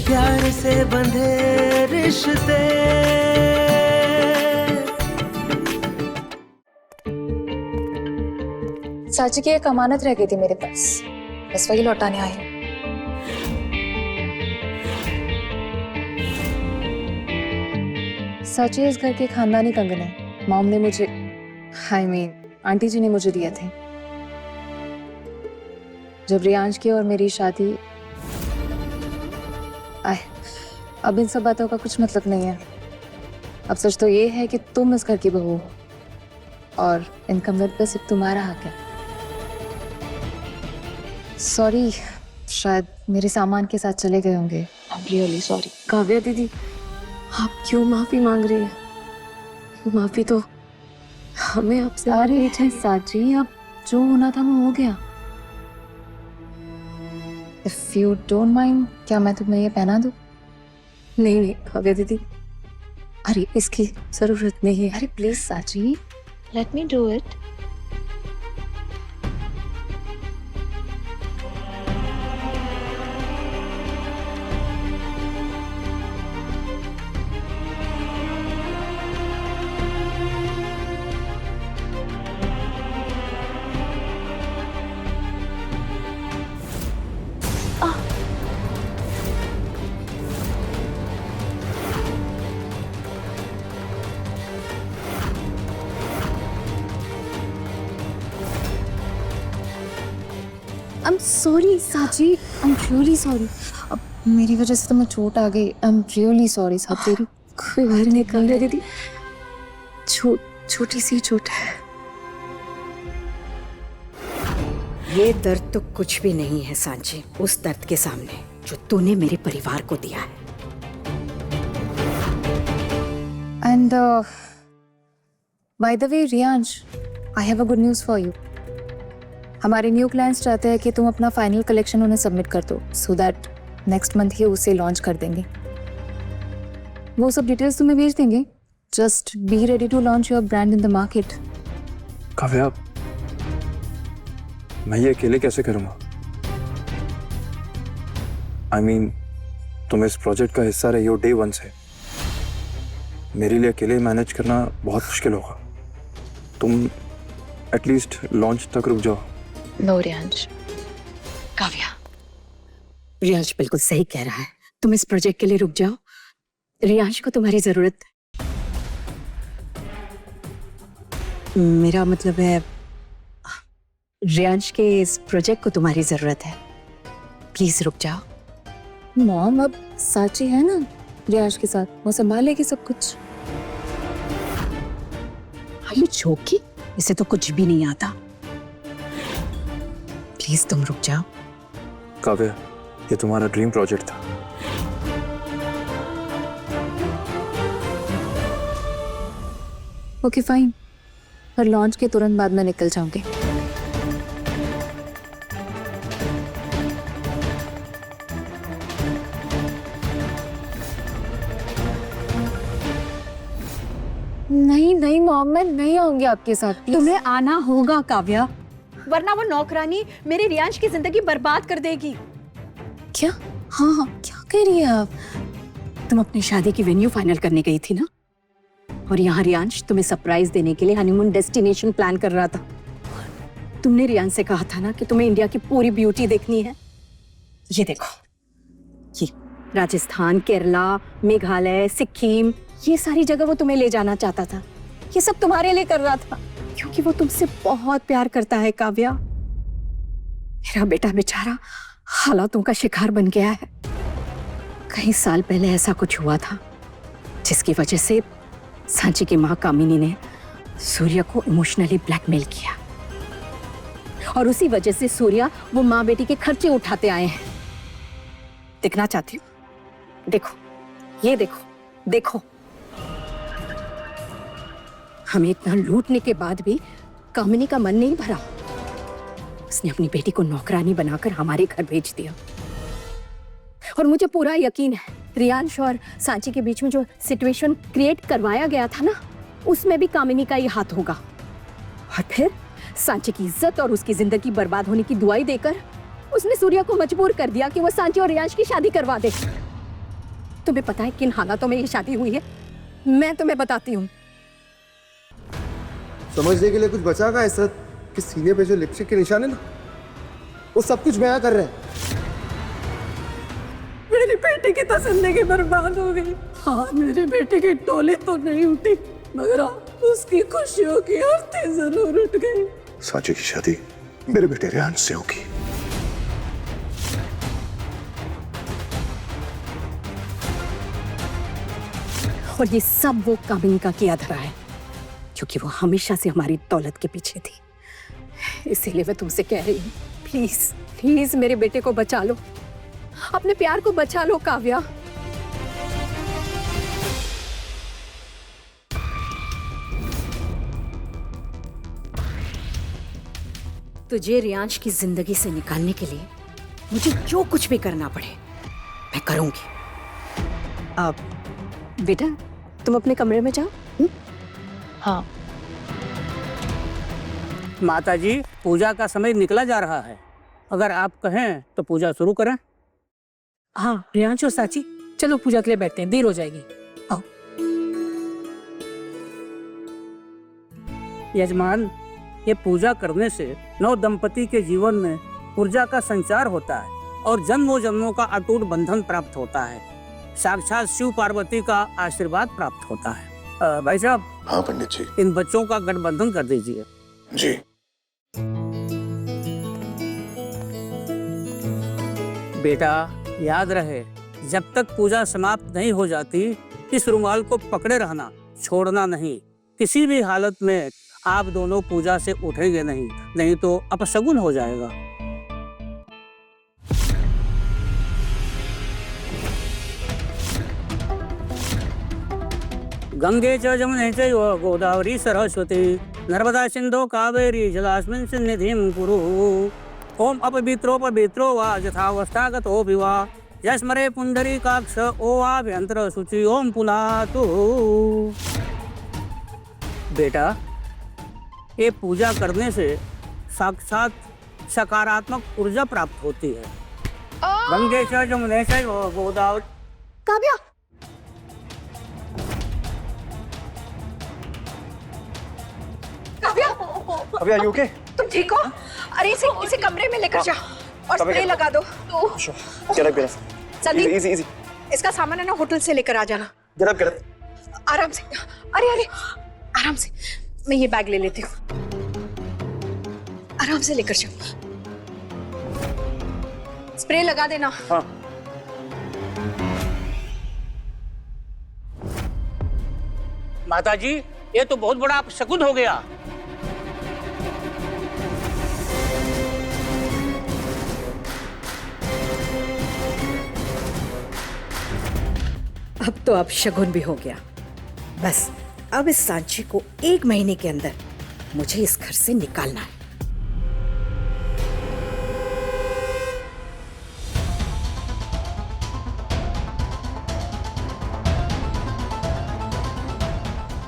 प्यार से बंधे रिश्ते। साची की एक अमानत रह गई थी मेरे पास, बस वही लौटाने आई हूँ। साची इस घर के खानदानी कंगन है। मॉम ने मुझे, आंटी जी ने मुझे दिए थे। जब रियांश की और मेरी शादी, अब इन सब बातों का कुछ मतलब नहीं है। अब सच तो ये है कि तुम इस घर की बहू हो और इन कमरे पे सिर्फ तुम्हारा हक है। सॉरी, शायद मेरे सामान के साथ चले गए होंगे। I am really sorry. Kavya दीदी, आप क्यों माफी मांग रही हैं? माफी तो हमें आपसे। अरे साची, अब जो होना था वो हो गया। इफ यू डोंट माइंड, क्या मैं तुम्हें ये पहना दूं? नहीं नहीं काव्या दीदी, अरे इसकी जरूरत नहीं है। अरे प्लीज साची, let me do it. I am sorry साची, आई एम रियली सॉरी। अब मेरी वजह से तुम्हें चोट आ गई। आई एम रियली सॉरी साची। कोई बात नहीं काव्या दीदी, छोटी सी चोट है। ये दर्द तो कुछ भी नहीं है सांची, उस दर्द के सामने जो तूने मेरे परिवार को दिया है। And by the way Riyansh, I have a good news for you. हमारे न्यू क्लाइंट्स चाहते हैं कि तुम अपना फाइनल कलेक्शन उन्हें सबमिट कर दो, सो दैट नेक्स्ट मंथ ही उसे लॉन्च कर देंगे। वो सब डिटेल्स तुम्हें भेज देंगे। Just be ready to launch your brand in the market. Kavya, मैं ये अकेले कैसे करूंगा? तुम इस प्रोजेक्ट का हिस्सा रही हो डे 1 से। मेरे लिए अकेले मैनेज करना बहुत मुश्किल होगा। तुम एटलीस्ट लॉन्च तक रुक जाओ। नो रियांश। काव्या, रियांश बिल्कुल सही कह रहा है। तुम इस प्रोजेक्ट के लिए रुक जाओ। रियांश को तुम्हारी जरूरत, मेरा मतलब है रियांश के इस प्रोजेक्ट को तुम्हारी जरूरत है। प्लीज रुक जाओ। मॉम, अब साची है ना रियांश के साथ, वो संभालेगी सब कुछ। Are you joking? इसे तो कुछ भी नहीं आता। प्लीज तुम रुक जाओ। काव्या, ये तुम्हारा ड्रीम प्रोजेक्ट था। ओके फाइन, पर लॉन्च के तुरंत बाद मैं निकल जाऊंगी। नहीं नहीं मॉम, मैं नहीं आऊंगी आपके साथ। तुम्हें आना होगा काव्या, वरना वो नौकरानी मेरे रियांश की जिंदगी बर्बाद कर देगी। क्या? हाँ, क्या कह रही है आप? तुम अपनी शादी की वेन्यू फाइनल करने गई थी ना, और यहाँ रियांश तुम्हें सरप्राइज देने के लिए हनीमून डेस्टिनेशन प्लान कर रहा था। तुमने रियांश से कहा था ना कि तुम्हें इंडिया की पूरी ब्यूटी देखनी है। ये देखो, ये राजस्थान, केरला, मेघालय, सिक्किम, ये सारी जगह वो तुम्हें ले जाना चाहता था। ये सब तुम्हारे लिए कर रहा था, क्योंकि वो तुमसे बहुत प्यार करता है काव्या। मेरा बेटा बेचारा हालातों का शिकार बन गया है। कई साल पहले ऐसा कुछ हुआ था जिसकी वजह से सांची की माँ कामिनी ने सूर्या को इमोशनली ब्लैकमेल किया, और उसी वजह से सूर्या वो माँ बेटी के खर्चे उठाते आए हैं। देखना चाहती हूँ? देखो, ये देखो, देखो। हमें इतना लूटने के बाद भी कामिनी का मन नहीं भरा। उसने अपनी बेटी को नौकरानी बनाकर हमारे घर भेज दिया। और मुझे पूरा यकीन है रियांश और सांची के बीच में जो सिचुएशन क्रिएट करवाया गया था ना, उसमें भी कामिनी का ही हाथ होगा। और फिर सांची की इज्जत और उसकी जिंदगी बर्बाद होने की दुआई देकर उसने सूर्या को मजबूर कर दिया कि वो सांची और रियांश की शादी करवा दे। तुम्हें पता है किन हालातों में ये शादी हुई है? मैं तुम्हें बताती हूँ। समझने के लिए कुछ बचा का इस कि सीने पे जो लिपस्टिक के निशान है ना, वो सब कुछ बयां कर रहे हैं। मेरी बेटी की तो जिंदगी बर्बाद हो गई। हाँ, मेरे बेटे की डोली तो नहीं उठी, मगर उसकी खुशियों की आरती जरूर उठ गई। सांची की शादी मेरे बेटे रियांश से होगी। और ये सब वो कामिनी का किया धरा है, क्योंकि वो हमेशा से हमारी दौलत के पीछे थी। इसीलिए मैं तुमसे कह रही हूँ, प्लीज प्लीज मेरे बेटे को बचा लो, अपने प्यार को बचा लो काव्या। तुझे रियांश की जिंदगी से निकालने के लिए मुझे जो कुछ भी करना पड़े मैं करूंगी। अब बेटा तुम अपने कमरे में जाओ। हाँ। माताजी, पूजा का समय निकला जा रहा है, अगर आप कहें तो पूजा शुरू करें। हाँ रियांश और साची, चलो पूजा के लिए बैठते हैं, देर हो जाएगी। आओ। यजमान, ये पूजा करने से नव दंपति के जीवन में ऊर्जा का संचार होता है और जन्मों जन्मों का अटूट बंधन प्राप्त होता है। साक्षात शिव पार्वती का आशीर्वाद प्राप्त होता है। भाई साहब। हाँ पंडित जी। इन बच्चों का गठबंधन कर दीजिए। जी। बेटा याद रहे, जब तक पूजा समाप्त नहीं हो जाती इस रुमाल को पकड़े रहना, छोड़ना नहीं। किसी भी हालत में आप दोनों पूजा से उठेंगे नहीं तो अपशगुन हो जाएगा। गंगे च जमुने चैव गोदावरी सरस्वती नर्मदा सिंधु कावेरी जलास्मिन् सन्निधिं कुरु। ओम अपवित्रो पवित्रो वा यथावस्थागतोऽपि वा यस्मरे पुंडरीकाक्ष ओवाभ्यंतर शुचि ओम पुनातु। बेटा, ये पूजा करने से साक्षात सकारात्मक ऊर्जा प्राप्त होती है। गंगे च जमुने चैव गोदावरी। काव्या, अभी यू ओके? तुम ठीक हो? अरे इसे कमरे में लेकर जाओ और स्प्रे लगा दो। Sandeep, easy easy. इसका सामान है ना, होटल से लेकर आ जाना। Get up. आराम से। अरे आराम से, मैं ये बैग ले लेती हूँ। आराम से लेकर जाओ, स्प्रे लगा देना। हाँ। माताजी, ये तो बहुत बड़ा अपशकुन हो गया। अब तो अपशगुन भी हो गया। बस अब इस सांची को 1 महीने के अंदर मुझे इस घर से निकालना है।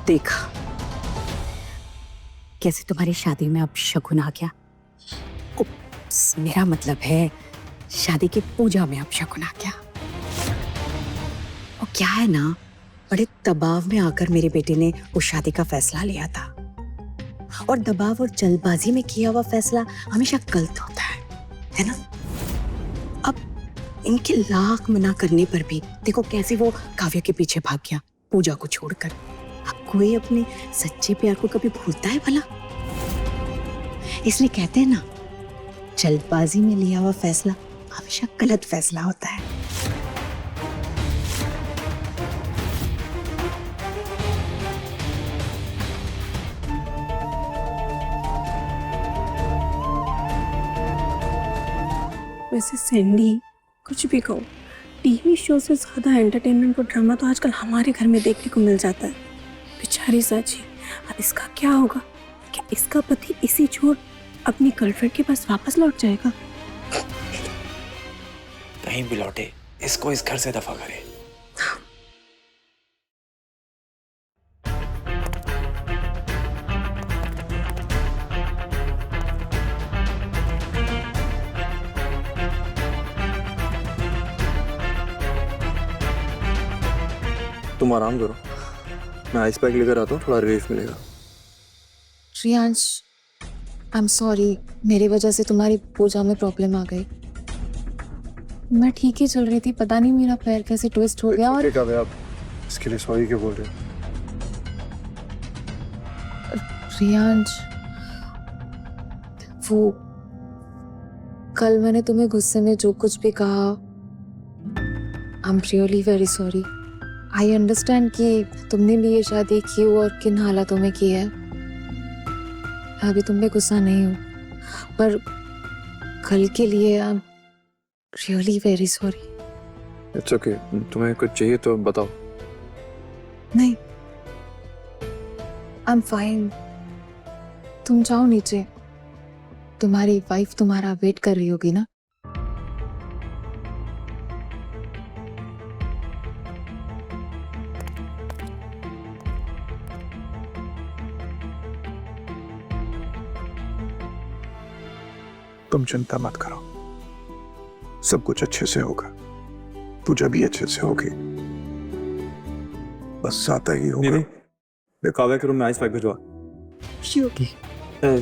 देखा कैसे तुम्हारी शादी में अपशगुन आ गया। मेरा मतलब है शादी की पूजा में अपशगुन आ गया। और क्या है ना, बड़े दबाव में आकर मेरे बेटे ने उस शादी का फैसला लिया था, और दबाव और जल्दबाजी में किया हुआ फैसला हमेशा गलत होता है ना। अब इनके लाख मना करने पर भी देखो कैसे वो काव्या के पीछे भाग गया पूजा को छोड़कर। अब कोई अपने सच्चे प्यार को कभी भूलता है भला? इसलिए कहते हैं ना, जल्दबाजी में लिया हुआ फैसला हमेशा गलत फैसला होता है। वैसे सैंडी, कुछ भी कहो, टीवी शो से ज्यादा एंटरटेनमेंट और ड्रामा तो आजकल हमारे घर में देखने को मिल जाता है। बेचारी साची, अब इसका क्या होगा? क्या इसका पति इसी छोड़ अपनी गर्लफ्रेंड के पास वापस लौट जाएगा? कहीं भी लौटे, इसको इस घर से दफा करे। तुम आराम करो, मैं आइस पैक लेकर आता हूँ, थोड़ा रिलीफ मिलेगा। रियांश, आई एम सॉरी, मेरी वजह से तुम्हारी पूजा में प्रॉब्लम आ गई। मैं ठीक ही चल रही थी, पता नहीं मेरा पैर कैसे ट्विस्ट हो गया। और ठीक है, आप इसके लिए सॉरी क्यों बोल रहे हो? रियांश, वो कल मैंने तुम्हें गुस्से में जो कुछ भी कहा, I am really very sorry. I understand कि तुमने भी ये शादी की हो और किन हालातों में की है। मैं अभी तुम पे गुस्सा नहीं हूँ, पर कल के लिए I am really very sorry. It's okay, तुम्हें कुछ चाहिए तो बताओ। नहीं, आई एम फाइन। तुम जाओ नीचे, तुम्हारी वाइफ तुम्हारा वेट कर रही होगी ना। तुम चिंता मत करो, सब कुछ अच्छे से होगा, पूजा भी अच्छे से होगी, बस आता ही होगा। नहीं, मैं काव्या के रूम में आइस पैक भिजवा। She okay.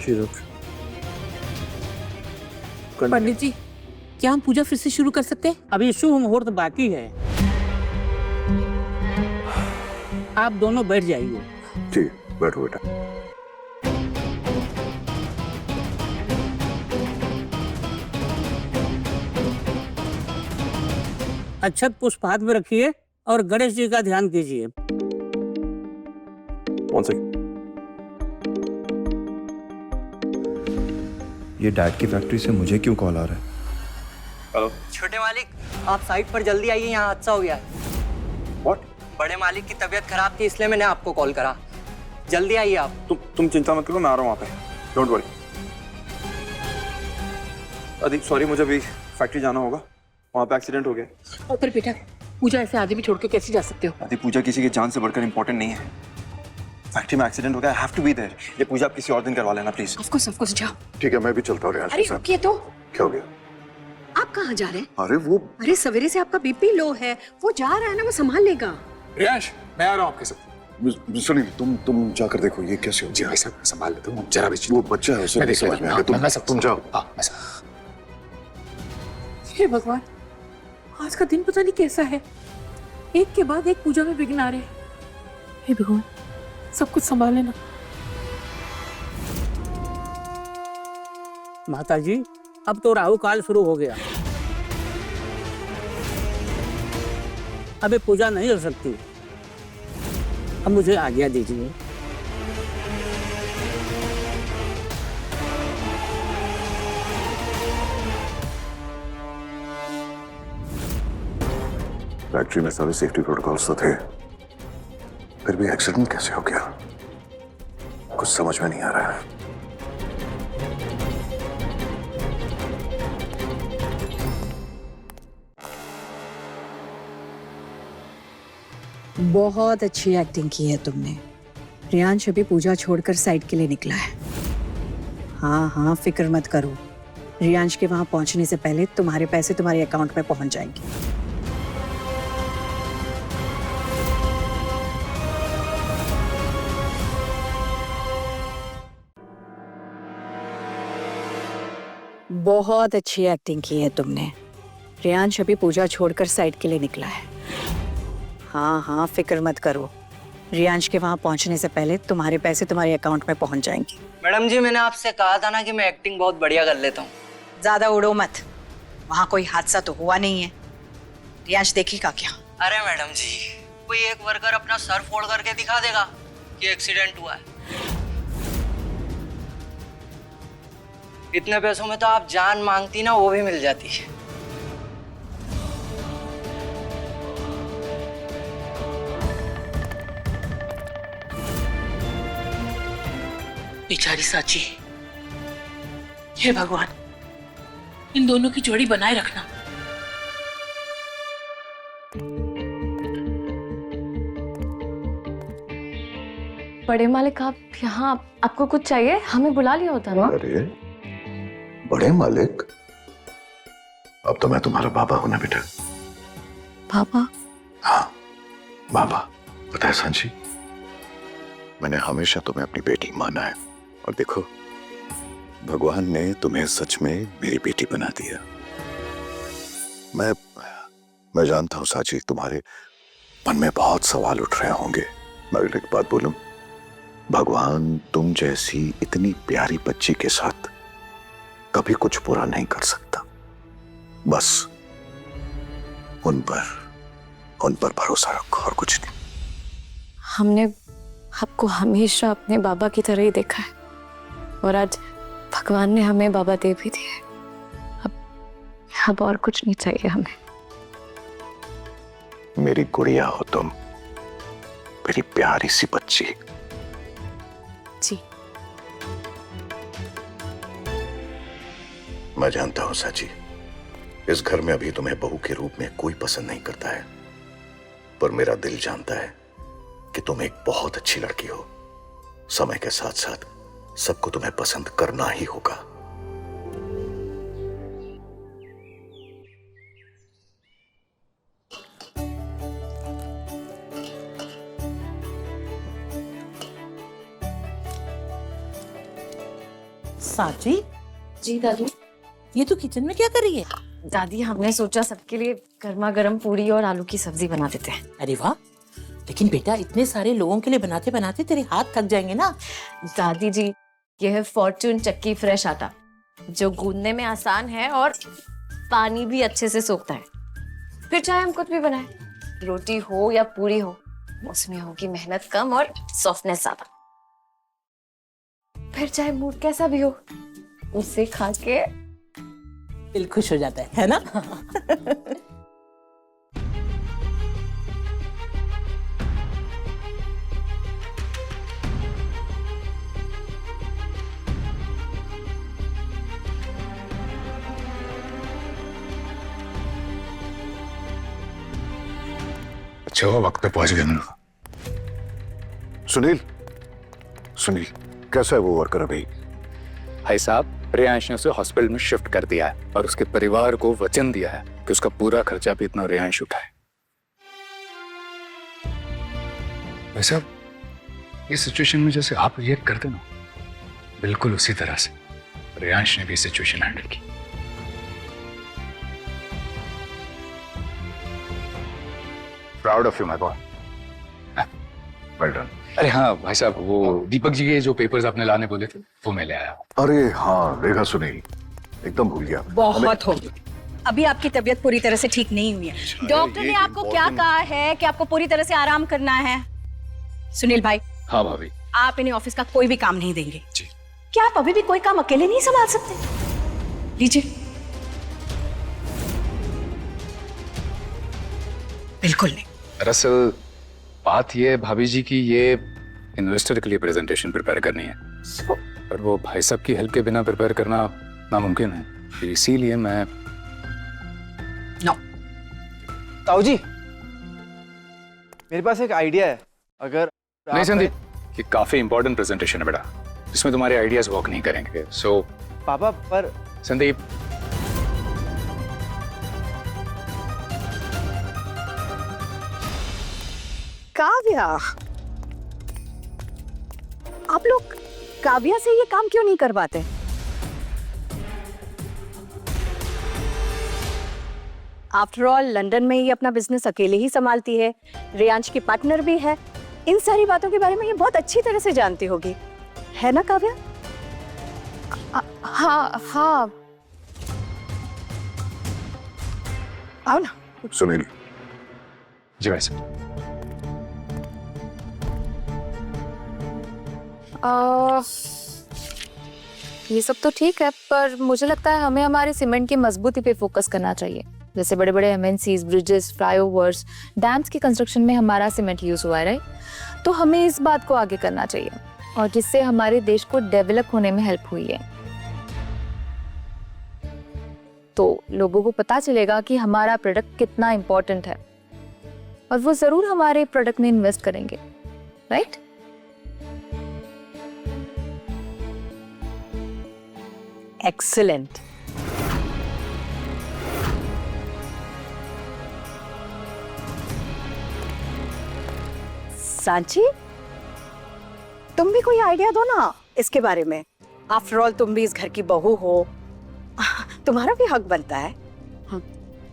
She okay. Pandit ji, क्या हम पूजा फिर से शुरू कर सकते हैं? अभी शुभ मुहूर्त बाकी है, आप दोनों बैठ जाइए। ठीक, बैठो बेटा। अक्षत पुष्प हाथ में रखिए और गणेश जी का ध्यान कीजिए। One second. ये डैड की फैक्ट्री से मुझे क्यों कॉल आ रहा है? हेलो छोटे मालिक, आप साइट पर जल्दी आइए, यहाँ हादसा हो गया है। व्हाट? बड़े मालिक की तबीयत खराब थी, इसलिए मैंने आपको कॉल करा। जल्दी आइए आप। तुम चिंता मत करो, मैं आ रहा हूँ वहाँ पे। Don't worry. अदीप सॉरी, मुझे अभी फैक्ट्री जाना होगा, वहाँ पे एक्सीडेंट हो गया। पर बेटा, पूजा ऐसे आदमी छोड़ के कैसे जा सकते हो? अदीप, पूजा किसी की जान से बढ़कर इंपॉर्टेंट नहीं है। फैक्ट्री में एक्सीडेंट हो गया, I have to be there. ये पूजा आप किसी और दिन करवा लेना प्लीज। ऑफ कोर्स जाओ। ठीक है, मैं भी चलता हूँ रियांश के अरे साथ। रुकिए तो, क्या हो गया? आप कहाँ जा रहे हैं? अरे वो अरे सवेरे से आपका बीपी लो है, वो जा रहा है ना, वो संभाल लेगा। रियांश, मैं आ रहा हूँ आपके साथ। सुनिए, तुम जाकर देखो ये कैसे हो। जी भाई साहब, संभाल लेता हूँ, जरा भी। वो बच्चा है, उसे मैं नहीं देख समझ में लूंगा। आएगा। मैं सब तुम जाओ। हाँ, मैं हे भगवान, आज का दिन पता नहीं कैसा है, एक के बाद एक पूजा में विघ्न आ रहे हैं। हे भगवान, सब कुछ संभाल लेना। माता जी, अब तो राहु काल शुरू हो गया, अबे पूजा नहीं हो सकती। अब मुझे आज्ञा दीजिए। फैक्ट्री में सारे सेफ्टी प्रोटोकॉल्स तो थे, फिर भी एक्सीडेंट कैसे हो गया, कुछ समझ में नहीं आ रहा है। बहुत अच्छी एक्टिंग की है तुमने। रियांश अभी पूजा छोड़कर साइड के लिए निकला है। हाँ, फिक्र मत करो, रियांश के वहां पहुंचने से पहले तुम्हारे पैसे तुम्हारे अकाउंट में पहुंच जाएंगे। बहुत अच्छी एक्टिंग की है तुमने। रियांश अभी पूजा छोड़कर साइड के लिए निकला है। हाँ, फिक्र मत करो, रियांश के वहां पहुंचने से पहले तुम्हारे पैसे तुम्हारे अकाउंट में पहुंच जाएंगे। मैडम जी, मैंने आपसे कहा था ना कि मैं एक्टिंग बहुत बढ़िया कर लेता हूँ। ज्यादा उड़ो मत, वहां कोई हादसा तो हुआ नहीं है। रियांश देखेगा क्या? अरे मैडम जी, कोई एक वर्कर अपना सर फोड़ करके दिखा देगा कि एक्सीडेंट हुआ है। इतने पैसों में तो आप जान मांगती ना, वो भी मिल जाती है। बेचारी साची, हे भगवान, इन दोनों की जोड़ी बनाए रखना। बड़े मालिक, आप यहाँ, आपको कुछ चाहिए? हमें बुला लिया होता ना। अरे बड़े मालिक, अब तो मैं तुम्हारा बाबा हूं ना बेटा। पापा? हाँ, बाबा। पता है सांची, मैंने हमेशा तुम्हें अपनी बेटी माना है, और देखो भगवान ने तुम्हें सच में मेरी बेटी बना दिया। मैं जानता हूं सांची, तुम्हारे मन में बहुत सवाल उठ रहे होंगे, मगर एक बात बोलूं, भगवान तुम जैसी इतनी प्यारी बच्ची के साथ कभी कुछ बुरा नहीं कर सकता। बस उन पर भरोसा रखो और कुछ नहीं। हमने आपको हमेशा अपने बाबा की तरह ही देखा है, और आज भगवान ने हमें बाबा दे भी दिए। अब और कुछ नहीं चाहिए हमें। मेरी गुड़िया हो तुम, मेरी प्यारी सी बच्ची। जी मैं जानता हूं साची, इस घर में अभी तुम्हें बहू के रूप में कोई पसंद नहीं करता है, पर मेरा दिल जानता है कि तुम एक बहुत अच्छी लड़की हो। समय के साथ साथ सबको तुम्हें पसंद करना ही होगा। सांची, जी दादी। ये तो किचन में क्या कर रही है? दादी, हमने सोचा सबके लिए गर्मा गर्म पूरी और आलू की सब्जी बना देते हैं। अरे वाह, लेकिन बेटा इतने सारे लोगों के लिए बनाते बनाते तेरे हाथ थक जाएंगे ना। दादी जी, ये है फॉर्चून चक्की फ्रेश आटा, जो गूंदने में आसान है और पानी भी अच्छे से सोखता है। फिर चाहे हम कुछ भी बनाए, रोटी हो या पूरी हो, उसमें होगी मेहनत कम और सॉफ्टनेस ज्यादा। फिर चाहे मूड कैसा भी हो, उसे खा के दिल खुश हो जाता है ना? अच्छा हुआ वक्त पे पहुंच गया मैं। सुनील, कैसा है वो वर्कर अभी? भाई साहब, रियांश ने उसे हॉस्पिटल में शिफ्ट कर दिया है और उसके परिवार को वचन दिया है कि उसका पूरा खर्चा भी इतना रियांश उठाए। भाई साहब, इस सिचुएशन में जैसे आप रिएक्ट करते ना, बिल्कुल उसी तरह से रियांश ने भी सिचुएशन हैंडल की। Proud of you my boy. Well done. अरे हाँ भाई साहब, वो दीपक जी के जो पेपर्स आपने लाने बोले थे वो मैं ले आया। अरे हाँ, देखा सुनील, एकदम भूल गया। बहुत हो गया, अभी आपकी तबीयत पूरी तरह से ठीक नहीं हुई है। डॉक्टर ने आपको क्या कहा है कि आपको पूरी तरह से आराम करना है? सुनील भाई। हाँ भाभी। आप इन्हें ऑफिस का कोई भी काम नहीं देंगे? जी। क्या आप अभी भी कोई काम अकेले नहीं संभाल सकते? लीजिए। बिल्कुल नहीं। दरअसल बात ये है भाभी जी की, ये इन्वेस्टर के लिए प्रेजेंटेशन प्रिपेयर करनी है, पर वो भाई साहब की हेल्प के बिना प्रिपेयर करना नामुमकिन है, इसीलिए मैं। ताऊ जी, मेरे पास एक आइडिया है। अगर नहीं संदीप, ये काफी इंपॉर्टेंट प्रेजेंटेशन है बेटा, जिसमें तुम्हारे आइडियाज वर्क नहीं करेंगे। सो पापा, पर संदीप, काव्या, आप लोग काव्या से ये काम क्यों नहीं करवाते? आफ्टर ऑल लंदन में ये अपना बिजनेस अकेले ही संभालती है, रियांश की पार्टनर भी है, इन सारी बातों के बारे में ये बहुत अच्छी तरह से जानती होगी, है ना काव्या? हाँ हाँ, आओ ना। सुनील। जी भाई साहब। ये सब तो ठीक है, पर मुझे लगता है हमें हमारे सीमेंट की मजबूती पे फोकस करना चाहिए। जैसे बड़े बड़े एमएनसीज, ब्रिजेस, फ्लाईओवर्स, डैम्स की कंस्ट्रक्शन में हमारा सीमेंट यूज हुआ है, राइट? तो हमें इस बात को आगे करना चाहिए, और जिससे हमारे देश को डेवलप होने में हेल्प हुई है। तो लोगों को पता चलेगा कि हमारा प्रोडक्ट कितना इम्पोर्टेंट है, और वो जरूर हमारे प्रोडक्ट में इन्वेस्ट करेंगे, राइट? एक्सीलेंट। सांची, तुम भी कोई आइडिया दो ना इसके बारे में। आफ्टर ऑल तुम भी इस घर की बहू हो, तुम्हारा भी हक बनता है। हाँ,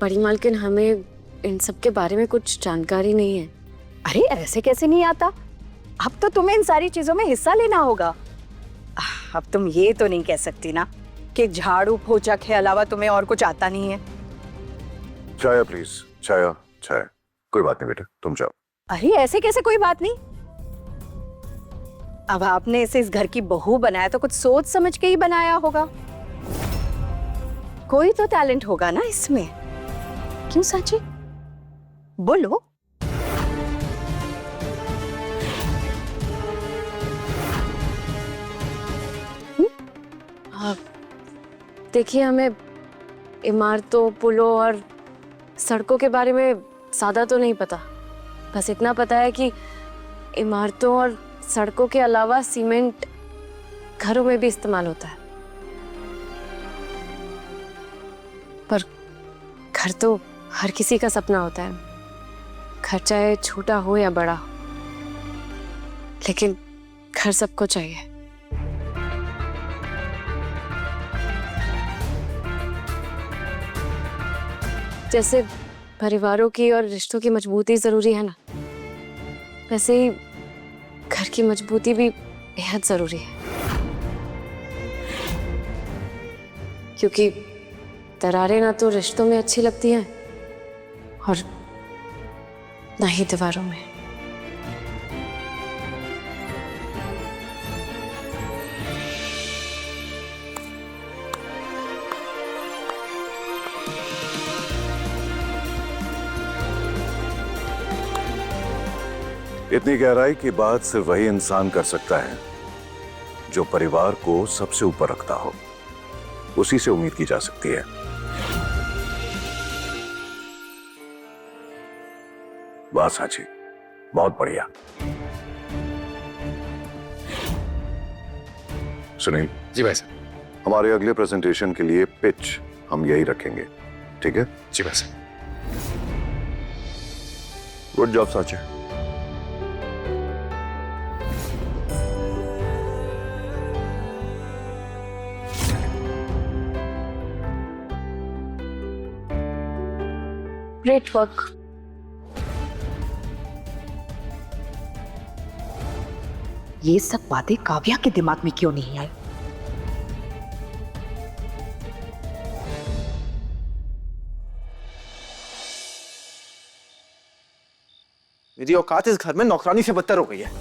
बड़ी मालकिन, हमें इन सब के बारे में कुछ जानकारी नहीं है। अरे ऐसे कैसे नहीं आता? अब तो तुम्हें इन सारी चीजों में हिस्सा लेना होगा। अब तुम ये तो नहीं कह सकती ना कि झाड़ू पोछा के अलावा तुम्हें और कुछ आता नहीं है। चाय प्लीज, चाय चाय। कोई बात नहीं बेटा, तुम जाओ। अरे ऐसे कैसे कोई बात नहीं? अब आपने इसे इस घर की बहू बनाया तो कुछ सोच समझ के ही बनाया होगा। कोई तो टैलेंट होगा ना इसमें, क्यों सांची? बोलो। देखिए, हमें इमारतों, पुलों और सड़कों के बारे में ज़्यादा तो नहीं पता। बस इतना पता है कि इमारतों और सड़कों के अलावा सीमेंट घरों में भी इस्तेमाल होता है। पर घर तो हर किसी का सपना होता है, घर चाहे छोटा हो या बड़ा, लेकिन घर सबको चाहिए। जैसे परिवारों की और रिश्तों की मजबूती जरूरी है ना, वैसे ही घर की मजबूती भी बेहद जरूरी है। क्योंकि दरारें ना तो रिश्तों में अच्छी लगती हैं और ना ही दीवारों में। इतनी गहराई की बात सिर्फ वही इंसान कर सकता है जो परिवार को सबसे ऊपर रखता हो। उसी से उम्मीद की जा सकती है। वाह सांची, बहुत बढ़िया। सुनील जी भाई साहब। हमारे अगले प्रेजेंटेशन के लिए पिच हम यही रखेंगे, ठीक है? जी भाई साहब। Good job Sanchi. Great work. ये सब बातें काव्या के दिमाग में क्यों नहीं आई? मेरी औकात इस घर में नौकरानी से बदतर हो गई है।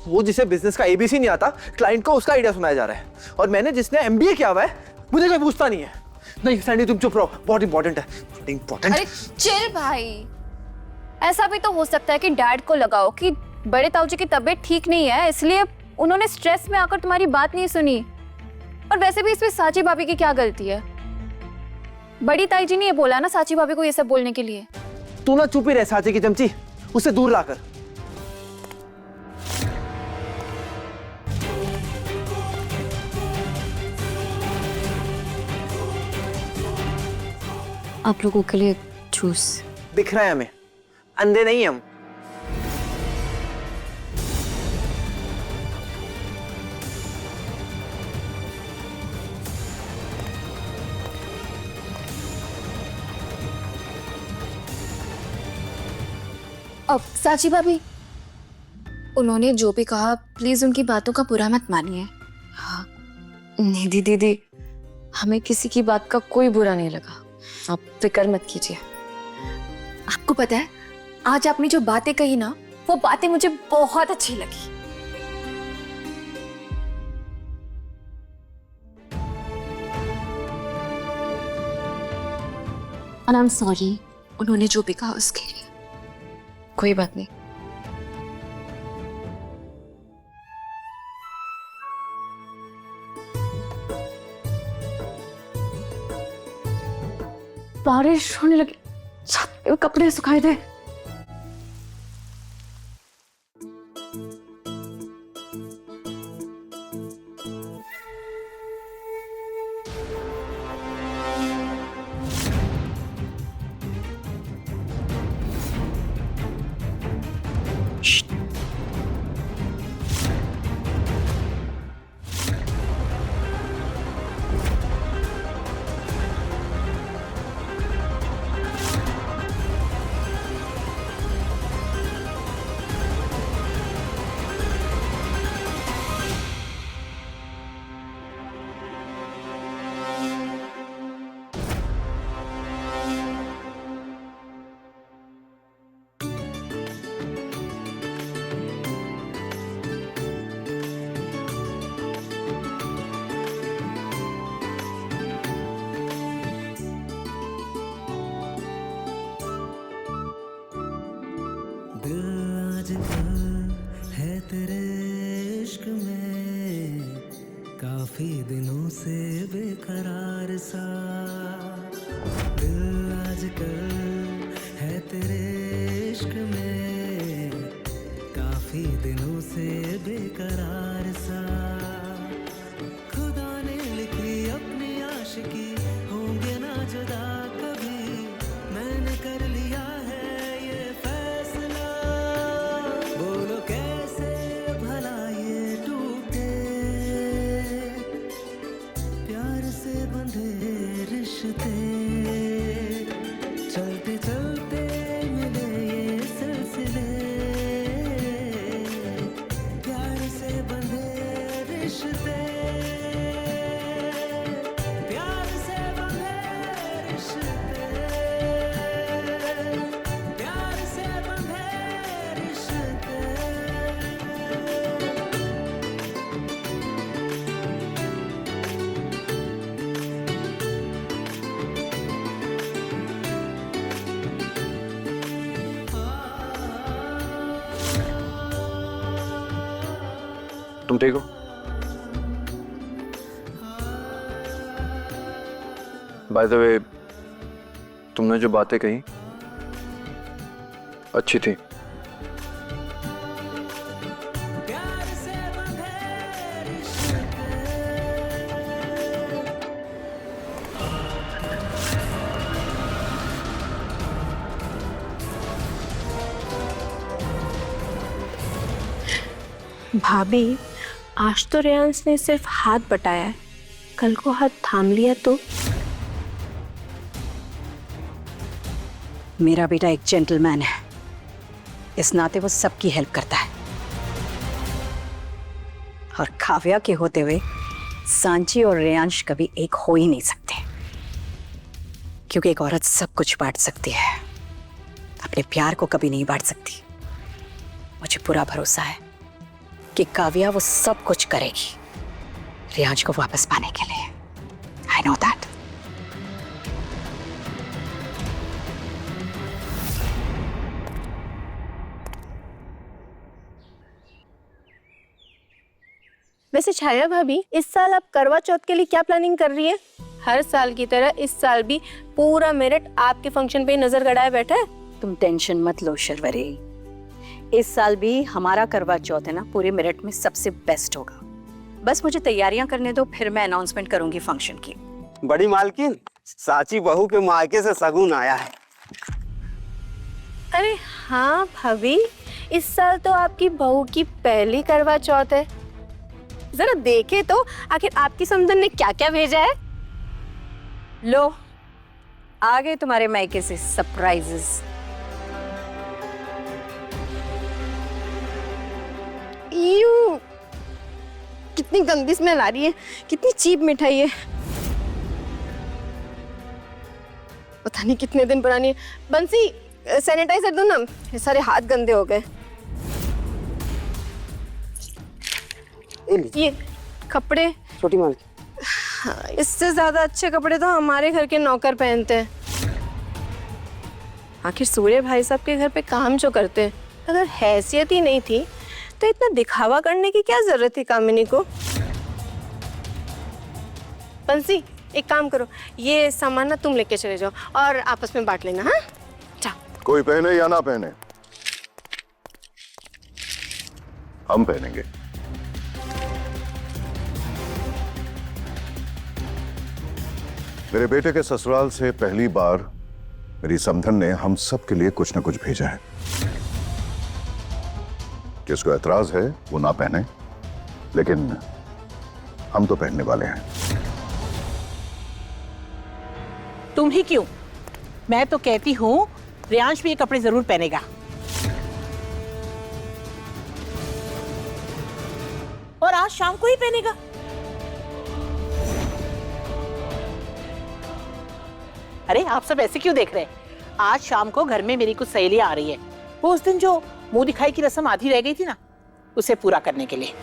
वो जिसे बिजनेस का एबीसी नहीं आता, क्लाइंट को उसका आइडिया सुनाया जा रहा है, और मैंने जिसने एमबीए किया हुआ है मुझे कोई पूछता नहीं है। नहीं सैंडी, तुम चुप रहो, बहुत इंपॉर्टेंट है। इंपॉर्टेंट। अरे चिल भाई, ऐसा भी तो हो सकता है कि डैड को लगाओ कि बड़े ताऊ जी की तबीयत ठीक नहीं है, इसलिए उन्होंने स्ट्रेस में आकर तुम्हारी बात नहीं सुनी। और वैसे भी इसमें साची भाभी की क्या गलती है? बड़ी ताई जी ने ये बोला ना साची भाभी को ये सब बोलने के लिए। तू ना चुप ही रह साची की चमची, उससे दूर लाकर। आप लोगों के लिए जूस दिख रहा है हमें, अंधे नहीं हम। अब साची भाभी, उन्होंने जो भी कहा प्लीज उनकी बातों का बुरा मत मानिए। हाँ, निधि दीदी, हमें किसी की बात का कोई बुरा नहीं लगा, आप फिक्र मत कीजिए। आपको पता है, आज आपने जो बातें कही ना, वो बातें मुझे बहुत अच्छी लगी। And I'm sorry, उन्होंने जो भी कहा उसके लिए। कोई बात नहीं। बारिश होने लगी, छत पे कपड़े सुखाए थे। दिल आजकल है तेरे इश्क में, काफी दिनों से बेकरार सा। दिल आजकल है तेरे इश्क में, काफी दिनों से बेकरार सा। खुदा ने लिखी अपनी आशिकी, होंगे ना जुदा कभी, मैंने कर लिया है ये फैसला। बोलो कैसे भला ये टूटे, प्यार से बंधे रिश्ते, चलते चलते मिले ये सिलसिले, प्यार से बंधे रिश्ते, प्यार से बंधे रिश्ते, प्यार से बंधे रिश्ते। तुम ठीक हो? बाय द वे, तुमने जो बातें कही अच्छी थी। भाभी, आज तो रेयांश ने सिर्फ हाथ बटाया है, कल को हाथ थाम लिया तो? मेरा बेटा एक जेंटलमैन है, इस नाते वो सबकी हेल्प करता है। और काव्या के होते हुए सांची और रेयांश कभी एक हो ही नहीं सकते, क्योंकि एक औरत सब कुछ बांट सकती है, अपने प्यार को कभी नहीं बांट सकती। मुझे पूरा भरोसा है कि काव्या वो सब कुछ करेगी रेयांश को वापस पाने के लिए। I know that. वैसे छाया भाभी, इस साल आप करवा चौथ के लिए क्या प्लानिंग कर रही है? हर साल की तरह इस साल भी पूरा मेरिट आपके फंक्शन पे नजर गड़ाए बैठा है। तुम टेंशन मत लो शर्वरी, इस साल भी हमारा करवा चौथ है ना, पूरे मेरिट में सबसे बेस्ट होगा। बस मुझे तैयारियां करने दो, फिर मैं अनाउंसमेंट करूंगी फंक्शन की। बड़ी मालकिन, साची बहू के मायके से सगुन आया है। अरे हाँ भाभी, इस साल तो आपकी बहू की पहली करवा चौथ है। जरा देखे तो आखिर आपकी समधन ने क्या क्या भेजा है। लो, आ गए तुम्हारे मायके से सरप्राइजेस। यूं, कितनी गंदी स्मेल आ रही है, कितनी चीप मिठाई है, पता नहीं कितने दिन पुरानी है। बंसी, सैनिटाइजर दो ना, ये सारे हाथ गंदे हो गए। ये कपड़े छोटी मालकिन, हाँ, इससे ज्यादा अच्छे कपड़े तो हमारे घर के नौकर पहनते हैं। आखिर सूर्य भाई साहब के घर पे काम जो करते हैं, अगर हैसियत ही नहीं थी तो इतना दिखावा करने की क्या जरूरत थी कामिनी को। बंसी, एक काम करो, ये सामान ना तुम लेके चले जाओ और आपस में बांट लेना। हाँ, जाओ। कोई पहने या ना पहने, हम पहनेंगे। मेरे बेटे के ससुराल से पहली बार मेरी समधन ने हम सब के लिए कुछ ना कुछ भेजा है। जिसको एतराज है वो ना पहने, लेकिन हम तो पहनने वाले हैं। तुम ही क्यों? मैं तो कहती हूँ रेयांश भी ये कपड़े जरूर पहनेगा। और आज शाम को ही पहनेगा। अरे आप सब ऐसे क्यों देख रहे हैं? आज शाम को घर में मेरी कुछ सहेलियां आ रही है। वो उस दिन जो मुंह दिखाई की रस्म आधी रह गई थी ना, उसे पूरा करने के लिए।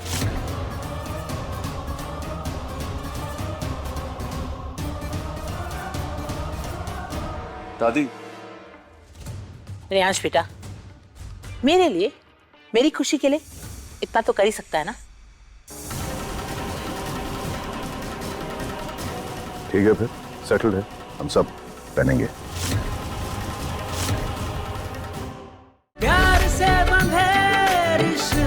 दादी, रेयांश बेटा, मेरे लिए, मेरी खुशी के लिए इतना तो कर ही सकता है ना। ठीक है फिर, सेटल्ड है, हम सब पहनेंगे। प्यार से बंधे रिश्ते